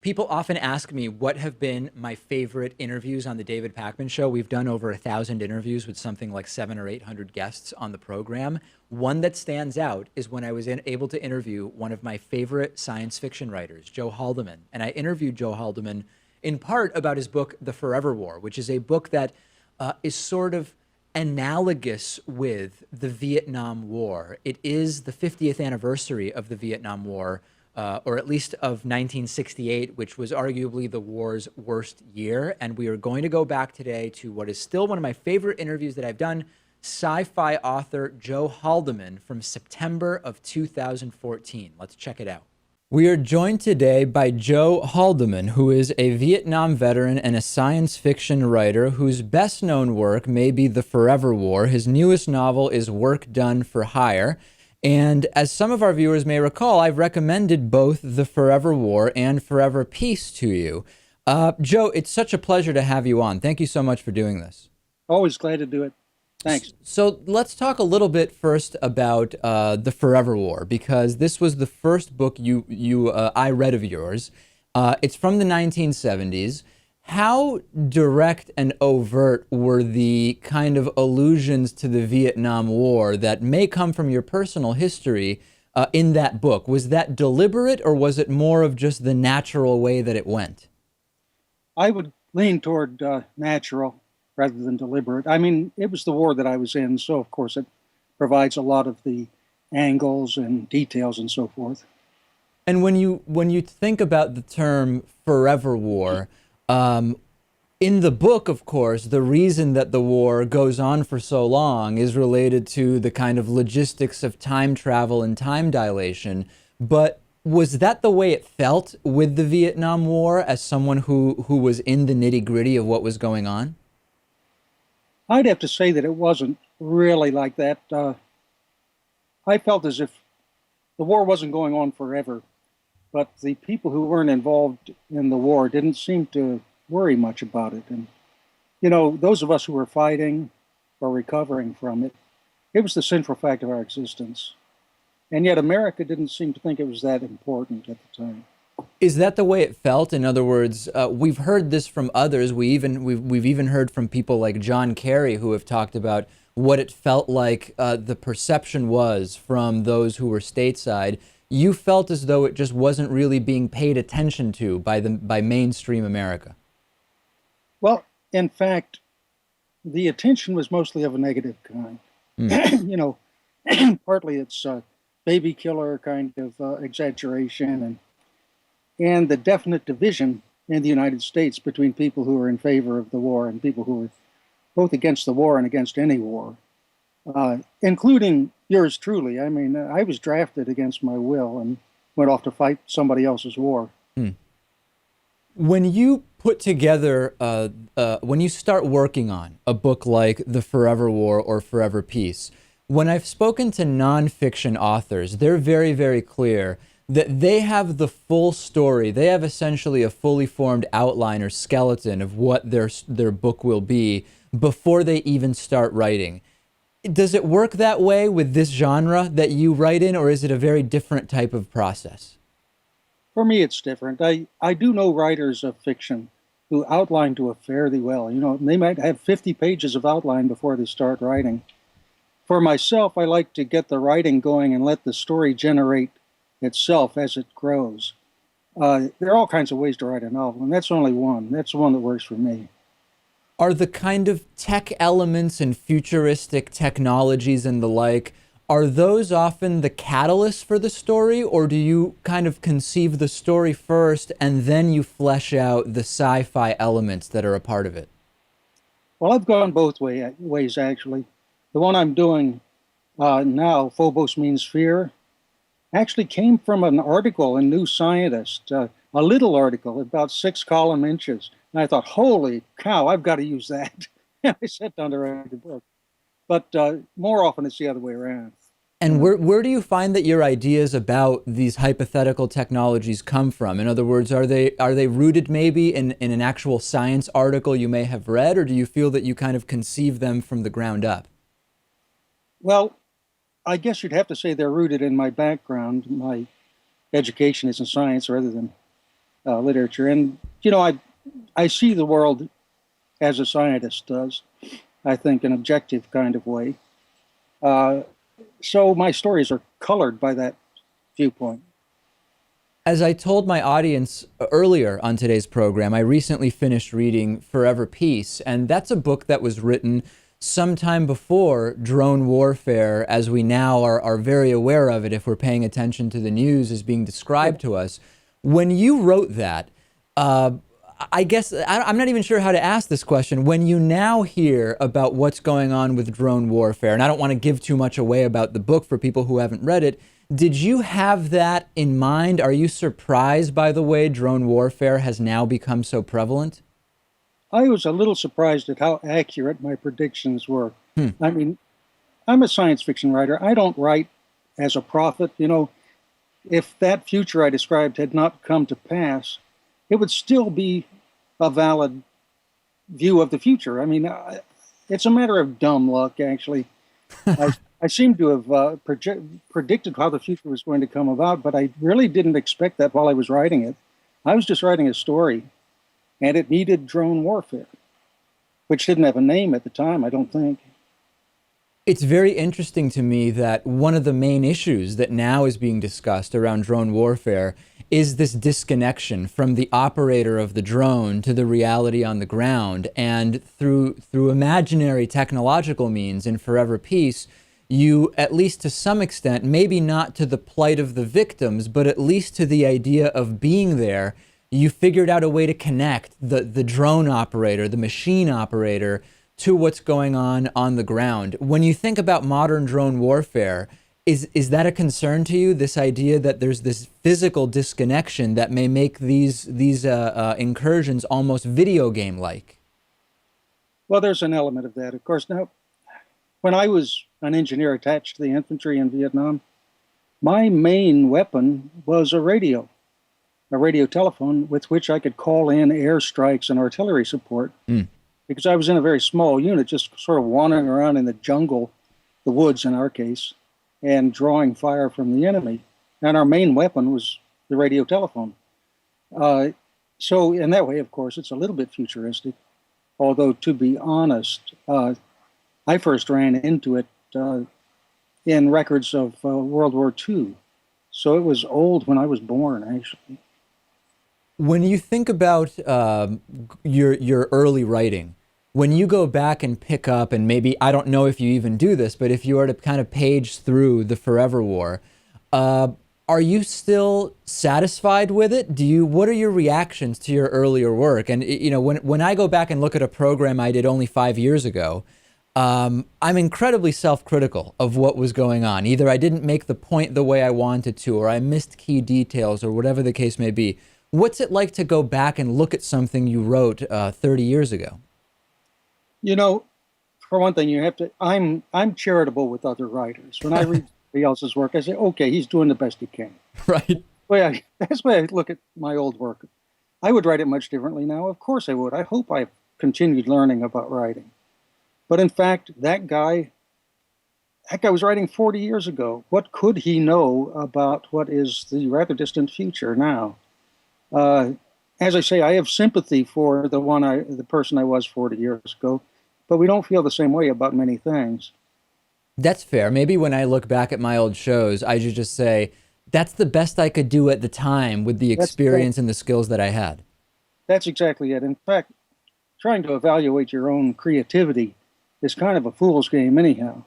People often ask me what have been my favorite interviews on the David Pakman Show. We've done over 1,000 interviews with something like 700 or 800 guests on the program. One that stands out is when I was able to interview one of my favorite science fiction writers, Joe Haldeman. And I interviewed Joe Haldeman in part about his book, The Forever War, which is a book that is sort of analogous with the Vietnam War. It is the 50th anniversary of the Vietnam War, or at least of 1968, which was arguably the war's worst year. And we are going to go back today to what is still one of my favorite interviews that I've done, sci-fi author Joe Haldeman from September of 2014. Let's check it out. We are joined today by Joe Haldeman, who is a Vietnam veteran and a science fiction writer whose best-known work may be The Forever War. His newest novel is Work Done for Hire. And as some of our viewers may recall, I've recommended both The Forever War and Forever Peace to you. Joe, it's such a pleasure to have you on. Thank you so much for doing this. Always glad to do it. Thanks. So let's talk a little bit first about The Forever War, because this was the first book I read of yours. It's from the 1970s. How direct and overt were the kind of allusions to the Vietnam War that may come from your personal history in that book? Was that deliberate, or was it more of just the natural way that it went? I would lean toward natural rather than deliberate. I mean, it was the war that I was in, so of course it provides a lot of the angles and details and so forth. And when you think about the term forever war, in the book, of course, the reason that the war goes on for so long is related to the kind of logistics of time travel and time dilation. But was that the way it felt with the Vietnam War as someone who was in the nitty-gritty of what was going on? I'd have to say that it wasn't really like that. I felt as if the war wasn't going on forever, but the people who weren't involved in the war didn't seem to worry much about it. And, you know, those of us who were fighting or recovering from it, it was the central fact of our existence. And yet America didn't seem to think it was that important at the time. Is that the way it felt? In other words, we've heard this from others. We've even heard from people like John Kerry, who have talked about what it felt like the perception was from those who were stateside. You felt as though it just wasn't really being paid attention to by mainstream America. Well, in fact, the attention was mostly of a negative kind. You know, partly it's baby killer kind of exaggeration and the definite division in the United States between people who were in favor of the war and people who were both against the war and against any war, including yours truly. I mean, I was drafted against my will and went off to fight somebody else's war. When you put together, when you start working on a book like The Forever War or Forever Peace, when I've spoken to nonfiction authors, they're very, very clear that they have the full story. They have essentially a fully formed outline or skeleton of what their book will be before they even start writing. Does it work that way with this genre that you write in, or is it a very different type of process? For me, it's different. I do know writers of fiction who outline to it fairly well. You know, they might have 50 pages of outline before they start writing. For myself, I like to get the writing going and let the story generate itself as it grows. There are all kinds of ways to write a novel, and that's only one. That's the one that works for me. Are the kind of tech elements and futuristic technologies and the like, are those often the catalyst for the story, or do you kind of conceive the story first and then you flesh out the sci-fi elements that are a part of it? Well, I've gone both ways, actually. The one I'm doing now, Phobos Means Fear, actually came from an article in New Scientist, a little article, about 6 column inches. And I thought, holy cow, I've got to use that. And I sat down to write the book. But more often it's the other way around. And where do you find that your ideas about these hypothetical technologies come from? In other words, are they rooted maybe in an actual science article you may have read, or do you feel that you kind of conceive them from the ground up? Well, I guess you'd have to say they're rooted in my background. My education is in science rather than literature. And, I see the world as a scientist does, I think, an objective kind of way. So my stories are colored by that viewpoint. As I told my audience earlier on today's program, I recently finished reading Forever Peace, and that's a book that was written sometime before drone warfare, as we now are very aware of it if we're paying attention to the news, is being described to us. When you wrote that, I guess I'm not even sure how to ask this question. When you now hear about what's going on with drone warfare, and I don't want to give too much away about the book for people who haven't read it, did you have that in mind? Are you surprised by the way drone warfare has now become so prevalent? I was a little surprised at how accurate my predictions were. I mean, I'm a science fiction writer. I don't write as a prophet. If that future I described had not come to pass, it would still be a valid view of the future. I mean, it's a matter of dumb luck, actually. I seem to have predicted how the future was going to come about, but I really didn't expect that while I was writing it. I was just writing a story, and it needed drone warfare, which didn't have a name at the time, I don't think. It's very interesting to me that one of the main issues that now is being discussed around drone warfare is this disconnection from the operator of the drone to the reality on the ground. And through imaginary technological means in Forever Peace, you, at least to some extent, maybe not to the plight of the victims, but at least to the idea of being there, you figured out a way to connect the drone operator, the machine operator, to what's going on the ground. When you think about modern drone warfare, is that a concern to you, this idea that there's this physical disconnection that may make these incursions almost video game-like? Well, there's an element of that. Of course, now, when I was an engineer attached to the infantry in Vietnam, my main weapon was a radio telephone with which I could call in airstrikes and artillery support. Because I was in a very small unit, just sort of wandering around in the jungle, the woods in our case, and drawing fire from the enemy. And our main weapon was the radio telephone. So in that way, of course, it's a little bit futuristic. Although, to be honest, I first ran into it in records of World War II. So it was old when I was born, actually. When you think about your early writing, when you go back and pick up, and maybe, I don't know if you even do this, but if you were to kind of page through the Forever War, are you still satisfied with it? What are your reactions to your earlier work? And when I go back and look at a program I did only 5 years ago, I'm incredibly self-critical of what was going on. Either I didn't make the point the way I wanted to, or I missed key details, or whatever the case may be. What's it like to go back and look at something you wrote 30 years ago? For one thing, I'm charitable with other writers. When I read somebody else's work, I say, okay, he's doing the best he can. Right. That's the way I look at my old work. I would write it much differently now. Of course I would. I hope I've continued learning about writing. But in fact, that guy was writing 40 years ago. What could he know about what is the rather distant future now? As I say, I have sympathy for the person I was 40 years ago, but we don't feel the same way about many things. That's fair. Maybe when I look back at my old shows, I should just say, that's the best I could do at the time with the experience and the skills that I had. That's exactly it. In fact, trying to evaluate your own creativity is kind of a fool's game anyhow,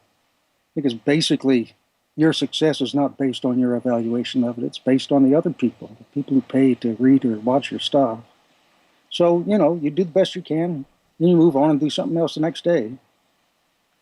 because basically your success is not based on your evaluation of it. It's based on the other people, the people who pay to read or watch your stuff. So, you do the best you can, then you move on and do something else the next day.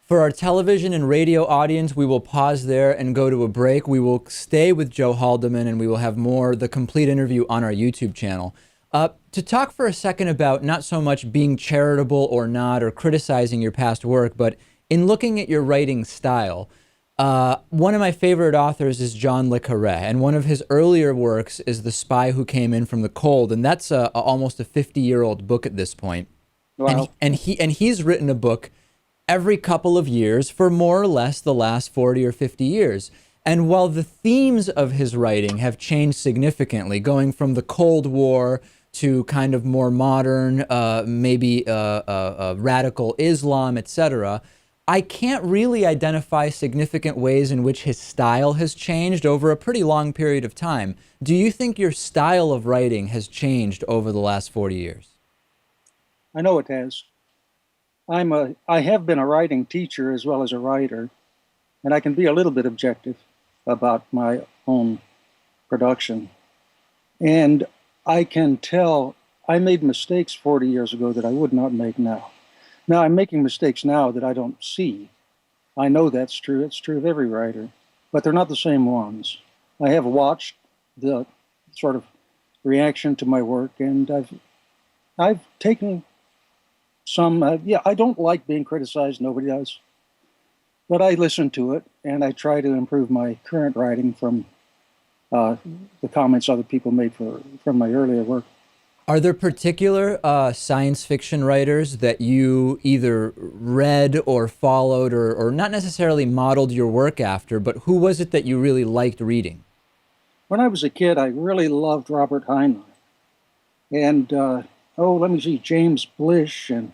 For our television and radio audience, we will pause there and go to a break. We will stay with Joe Haldeman, and we will have the complete interview on our YouTube channel. To talk for a second about not so much being charitable or not, or criticizing your past work, but in looking at your writing style, one of my favorite authors is John Le Carre, and one of his earlier works is The Spy Who Came In From the Cold, and that's almost a 50-year-old book at this point. Wow. And he's written a book every couple of years for more or less the last 40 or 50 years. And while the themes of his writing have changed significantly, going from the Cold War to kind of more modern, maybe radical Islam, etc., I can't really identify significant ways in which his style has changed over a pretty long period of time. Do you think your style of writing has changed over the last 40 years? I know it has. I have been a writing teacher as well as a writer, and I can be a little bit objective about my own production. And I can tell I made mistakes 40 years ago that I would not make now. Now I'm making mistakes now that I don't see. I know that's true. It's true of every writer, but they're not the same ones. I have watched the sort of reaction to my work, and I've taken some. Yeah, I don't like being criticized. Nobody does, but I listen to it, and I try to improve my current writing from the comments other people made from my earlier work. Are there particular science fiction writers that you either read or followed or not necessarily modeled your work after, but who was it that you really liked reading? When I was a kid, I really loved Robert Heinlein. And, let me see, James Blish and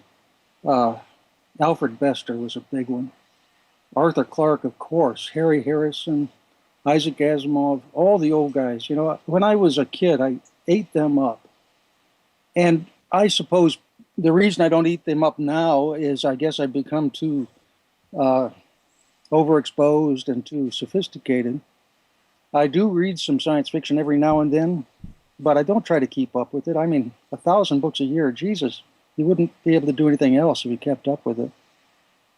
Alfred Bester was a big one. Arthur Clarke, of course, Harry Harrison, Isaac Asimov, all the old guys. You know, when I was a kid, I ate them up. And I suppose the reason I don't eat them up now is I guess I've become too overexposed and too sophisticated. I do read some science fiction every now and then, but I don't try to keep up with it. I mean, 1,000 books a year, Jesus, you wouldn't be able to do anything else if you kept up with it.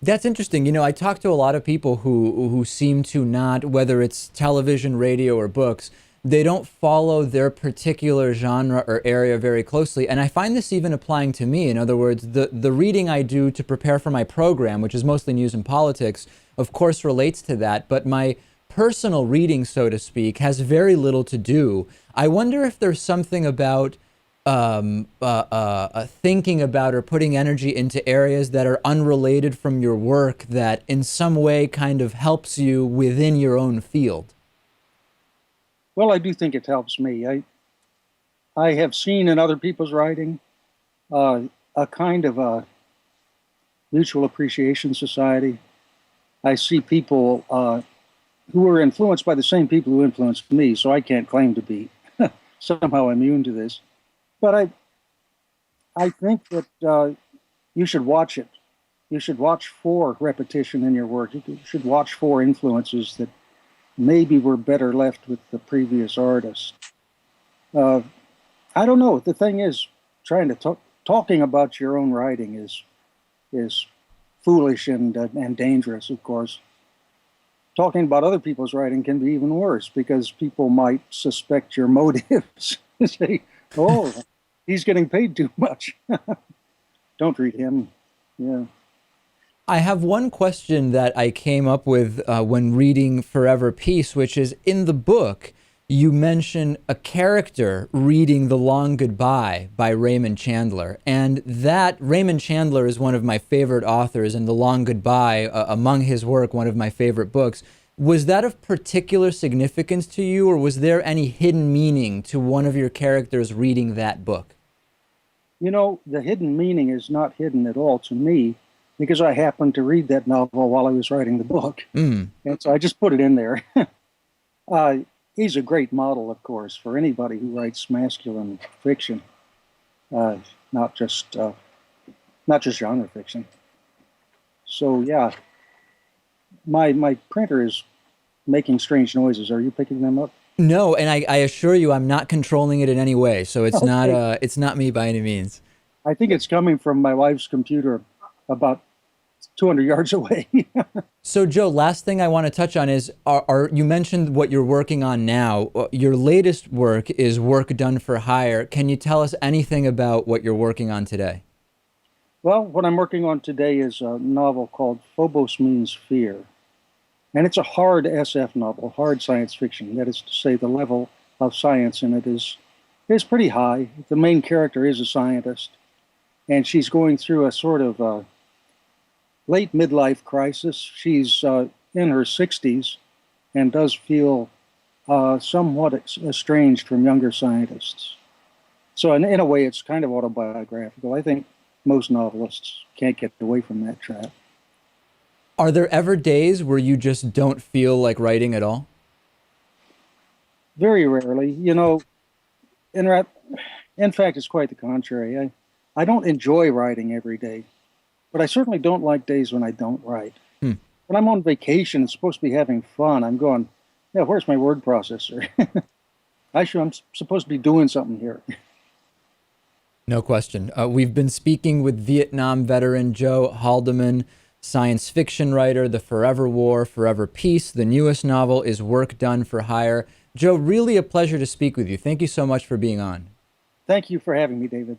That's interesting. You know, I talk to a lot of people who seem to not, whether it's television, radio, or books, they don't follow their particular genre or area very closely. And I find this even applying to me. In other words, the reading I do to prepare for my program, which is mostly news and politics, of course relates to that. But my personal reading, so to speak, has very little to do. I wonder if there's something about thinking about or putting energy into areas that are unrelated from your work that in some way kind of helps you within your own field. Well, I do think it helps me. I have seen in other people's writing a kind of a mutual appreciation society. I see people who are influenced by the same people who influenced me, so I can't claim to be somehow immune to this. But I think that you should watch it. You should watch for repetition in your work. You should watch for influences that maybe were better left with the previous artist. I don't know. The thing is, trying to talking about your own writing is foolish and dangerous, of course. Talking about other people's writing can be even worse because people might suspect your motives. Say, oh, he's getting paid too much. Don't read him. Yeah. I have one question that I came up with when reading Forever Peace, which is in the book, you mention a character reading The Long Goodbye by Raymond Chandler. And that Raymond Chandler is one of my favorite authors, and The Long Goodbye, among his work, one of my favorite books. Was that of particular significance to you, or was there any hidden meaning to one of your characters reading that book? You know, the hidden meaning is not hidden at all to me because I happened to read that novel while I was writing the book. And so I just put it in there. He's a great model, of course, for anybody who writes masculine fiction, not just genre fiction. So, yeah, my printer is making strange noises. Are you picking them up? No, and I assure you I'm not controlling it in any way, so it's Okay. it's not me by any means. I think it's coming from my wife's computer about 200 yards away. So Joe, last thing I want to touch on is, you mentioned what you're working on now. Your latest work is Work Done for Hire. Can you tell us anything about what you're working on today? Well, what I'm working on today is a novel called Phobos Means Fear. And it's a hard SF novel, hard science fiction. That is to say, the level of science in it is pretty high. The main character is a scientist, and she's going through a sort of late midlife crisis. She's in her 60s, and does feel somewhat estranged from younger scientists. So in a way, it's kind of autobiographical. I think most novelists can't get away from that trap. Are there ever days where you just don't feel like writing at all? Very rarely, in fact, it's quite the contrary. I don't enjoy writing every day, but I certainly don't like days when I don't write. Hmm. When I'm on vacation and supposed to be having fun, I'm going, yeah, where's my word processor? I'm supposed to be doing something here. No question. We've been speaking with Vietnam veteran Joe Haldeman, science fiction writer. The Forever War, Forever Peace. The newest novel is Work Done for Hire. Joe, really a pleasure to speak with you. Thank you so much for being on. Thank you for having me, David.